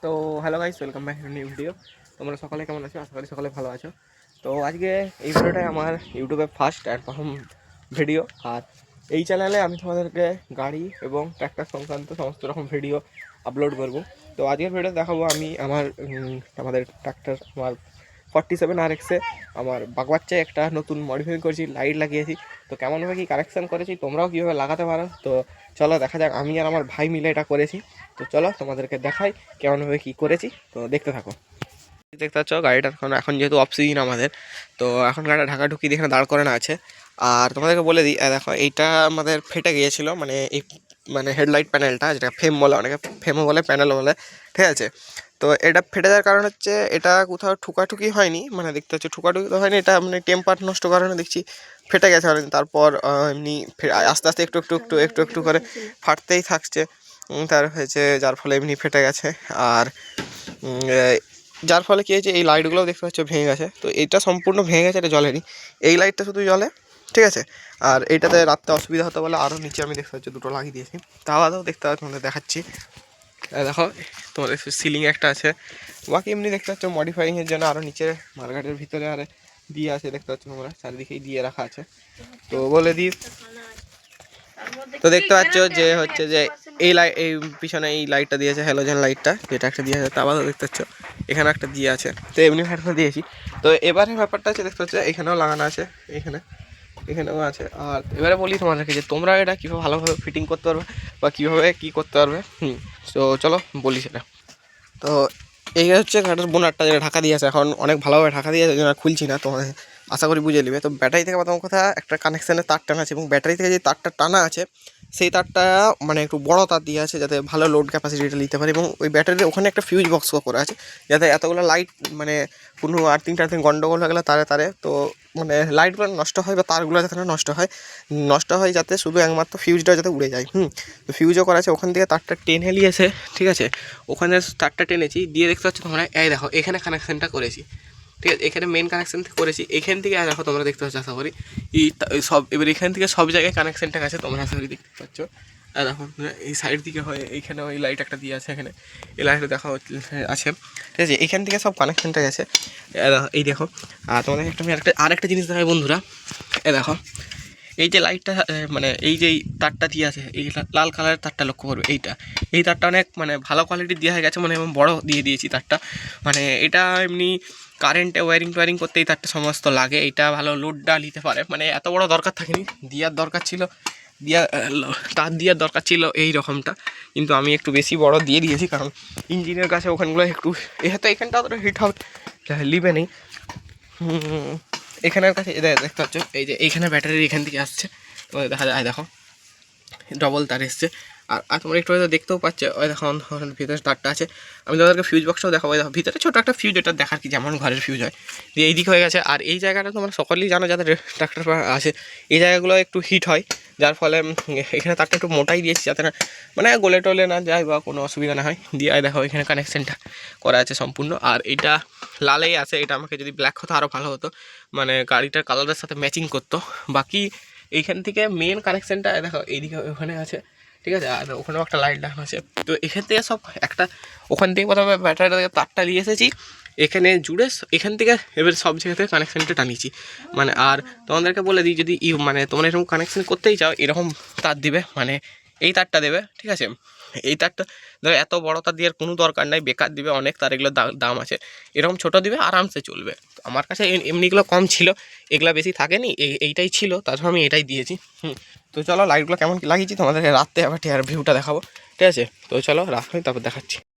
তো hello guys, welcome back to new video. তোমরা সকালে কেমন আছো? আশা করি সকালে ভালো আছো। তো আজকে এই ভিডিওটাই আমার ইউটিউবে ফার্স্ট অ্যান্ড প্রথম ভিডিও। আর এই চ্যানেলে আমি তোমাদেরকে গাড়ি এবং ট্র্যাক্টর সংক্রান্ত সমস্ত রকম ভিডিও আপলোড করব। তো আজকের ভিডিও দেখাবো আমি আমাদের ট্র্যাক্টর আমার 47 RX-এ আমার বাগবাচ্চায় একটা নতুন মডিফাই করেছি, লাইট লাগিয়েছি। তো কেমনভাবে কী কানেকশান করেছি, তোমরাও কীভাবে লাগাতে পারো, তো চলো দেখা যাক। আমি আর আমার ভাই মিলে এটা করেছি। তো চলো তোমাদেরকে দেখাই কেমনভাবে কী করেছি, তো দেখতে থাকো। দেখতে পাচ্ছ গাড়িটা এখন যেহেতু অফ সিজন আমাদের, তো এখন গাড়িটা ঢাকা ঢুকি দিয়ে এখানে দাঁড় করানো আছে। আর তোমাদেরকে বলে দিই, দেখো এইটা আমাদের ফেটে গিয়েছিল, মানে এই হেডলাইট প্যানেলটা, যেটা ফ্রেম বলে, অনেকে ফ্রেমও বলে প্যানেলও বলে, ঠিক আছে। তো এটা ফেটে যাওয়ার কারণ হচ্ছে এটা কোথাও ঠুকাঠুকি হয়নি, মানে দেখতে হচ্ছে ঠুকাঠুকি তো হয়নি, এটা মানে টেম্পার নষ্ট কারণে দেখছি ফেটে গেছে অনেক। তারপর এমনি আস্তে আস্তে একটু একটু একটু একটু একটু করে ফাটতেই থাকছে, তার হয়েছে যার ফলে এমনি ফেটে গেছে। আর যার ফলে কী হয়েছে, এই লাইটগুলোও দেখতে পাচ্ছ ভেঙে গেছে। তো এটা সম্পূর্ণ ভেঙে গেছে, এটা জ্বলেনি, এই লাইটটা শুধু জ্বলে, ঠিক আছে। আর এইটাতে রাত্রে অসুবিধা হতে বলে আরও নিচে আমি দেখতে পাচ্ছি দুটো লাগিয়ে দিয়েছি। তা আলাদাও দেখতে পাচ্ছ, তোমাদের দেখাচ্ছি। দেখো তোমাদের সিলিং একটা আছে, বাকি এমনি দেখতে পাচ্ছ মডিফাইংয়ের জন্য আরও নিচে মার্কেটের ভিতরে আর দিয়ে আছে, দেখতে পাচ্ছ তোমরা চারিদিকেই দিয়ে রাখা আছে। তো বলে দিই, তো দেখতে পাচ্ছ যে হচ্ছে যে এই পিছনে এই লাইটটা দিয়েছে, হ্যালোজেন লাইটটা, যেটা একটা দিয়ে আছে। তা আবার দেখতে পাচ্ছ এখানে একটা দিয়ে আছে, তো এমনি একটা দিয়েছি। তো এবারে ব্যাপারটা হচ্ছে, দেখতে পাচ্ছ এখানেও লাগানো আছে, এখানেও আছে। আর এবারে বলি তোমাদেরকে যে তোমরা এটা কীভাবে ভালোভাবে ফিটিং করতে পারবে বা কীভাবে কী করতে পারবে। তো চলো বলি সেটা। তো এই হচ্ছে গাড়ির বোনারটা, যেটা ঢাকা দিয়ে আছে, এখন অনেক ভালোভাবে ঢাকা দিয়ে আছে, যেটা খুলছি না, তোমাদের আশা করি বুঝে নেবে। তো ব্যাটারি থেকে প্রথম কথা একটা কানেকশানের তার টানা আছে, এবং ব্যাটারি থেকে যে তারটা টানা আছে সেই তারটা মানে একটু বড় তার দিয়ে আছে, যাতে ভালো লোড ক্যাপাসিটিটা নিতে পারে। এবং ওই ব্যাটারির ওখানে একটা ফিউজ বক্স করা আছে, যাতে এতগুলো লাইট মানে কোনো আর্থিং টার্থিং গন্ডগোল হয়ে গেলে তারে তো মানে লাইটগুলো নষ্ট হয়, বা তারগুলো যাতে না নষ্ট হয় যাতে শুধু একমাত্র ফিউজটা যাতে উড়ে যায়। তো ফিউজও করা আছে, ওখান থেকে তারটা টেনে নিয়েছে, ঠিক আছে। ওখানে তারটা টেনেছি, দিয়ে দেখতে পাচ্ছ তোমরা, এই দেখো এখানে কানেকশানটা করেছি, ঠিক আছে। এখানে মেন কানেকশান করেছি, এখান থেকে দেখো তোমরা দেখতে পাচ্ছ, আশা করি এই সব এবার এখান থেকে সব জায়গায় কানেকশানটা আছে, তোমরা আশা করি দেখতে পাচ্ছ। আর দেখো এই সাইড দিকে হয়, এইখানে ওই লাইট একটা দিয়ে আছে, এখানে এই লাইটটা দেখা আছে, ঠিক আছে। এখান থেকে সব কানেকশানটা গেছে, এই দেখো। আর তোমাদের একটা আমি আরেকটা জিনিস দেখাই বন্ধুরা, দেখো এই যে লাইটটা, মানে এই যে তারটা দিয়ে আছে, এই লাল কালারের তারটা লক্ষ্য করবে, এই তারটা অনেক মানে ভালো কোয়ালিটির দেওয়া হয়ে গেছে, মানে এবং বড় দিয়ে দিয়েছি তারটা। মানে এটা এমনি কারেন্টে ওয়্যারিং করতে এই তারটা সমস্ত লাগে, এটা ভালো লোডটা নিতে পারে, মানে এত বড় দরকার থাকেনি, তার দেওয়ার দরকার ছিল এই রকমটা, কিন্তু আমি একটু বেশি বড় দিয়ে দিয়েছি, কারণ ইঞ্জিনের কাছে ওখানগুলো একটু হয়তো এখানটা অতটা হিট হবে লিবে নেই। এখানের কাছে দেখতে পাচ্ছ, এই যে এইখানে ব্যাটারি এখান থেকে আসছে, তোমাদের দেখা যায়, দেখো ডবল তার এসছে। আর তোমরা একটু হয়তো দেখতেও পাচ্ছে, ওই দেখো ভিতরে তারটা আছে। আমি তোমাদেরকে ফিউজ বক্সটাও দেখাবো, দেখো ভিতরে ছোটো একটা ফিউজ, এটা দেখার কি যেমন ঘরের ফিউজ হয়, দিয়ে এই দিক হয়ে গেছে। আর এই জায়গাটা তোমরা সকলেই জানো, যাদের ট্রাক্টর আছে, এই জায়গাগুলো একটু হিট হয়, যার ফলে এখানে তারটা একটু মোটাই দিয়েছি, যাতে না মানে গলে টলে না যায় বা কোনো অসুবিধা না হয়। দিয়ে দেখো এখানে কানেকশানটা করা আছে সম্পূর্ণ। আর এটা লালেই আছে, এটা আমাকে যদি ব্ল্যাক হতো আরও ভালো হতো, মানে গাড়িটার কালারের সাথে ম্যাচিং করতো। বাকি এইখান থেকে মেন কানেকশানটা দেখো এইদিকে ওখানে আছে, ঠিক আছে। আর ওখানেও একটা লাইট লাগানো আছে। তো এখান থেকে সব একটা, ওখান থেকে প্রথমে ব্যাটারিটা তারটা নিয়ে এসেছি, এখানে জুড়ে এখান থেকে এবার সব জায়গা থেকে কানেকশানটা টানিয়েছি। মানে আর তোমাদেরকে বলে দিই, যদি মানে তোমরা এরকম কানেকশান করতেই চাও, এরকম তার দিবে, মানে এই তারটা দেবে, ঠিক আছে। এই তারটা ধরো এত বড় তার দেওয়ার কোনো দরকার নাই, বেকার দিবে, অনেক তার এগুলোর দাম আছে, এরকম ছোটো দিবে, আরামসে চলবে। তো আমার কাছে এমনিগুলো কম ছিল, এগুলো বেশি থাকেনি, এইটাই ছিল, তারপর আমি এটাই দিয়েছি। তো চলো লাইটগুলো কেমন লাগিয়েছি তোমাদেরকে রাত্রে আবার ভিউটা দেখাবো, ঠিক আছে। তো চলো রাত হয় তারপর দেখাচ্ছি।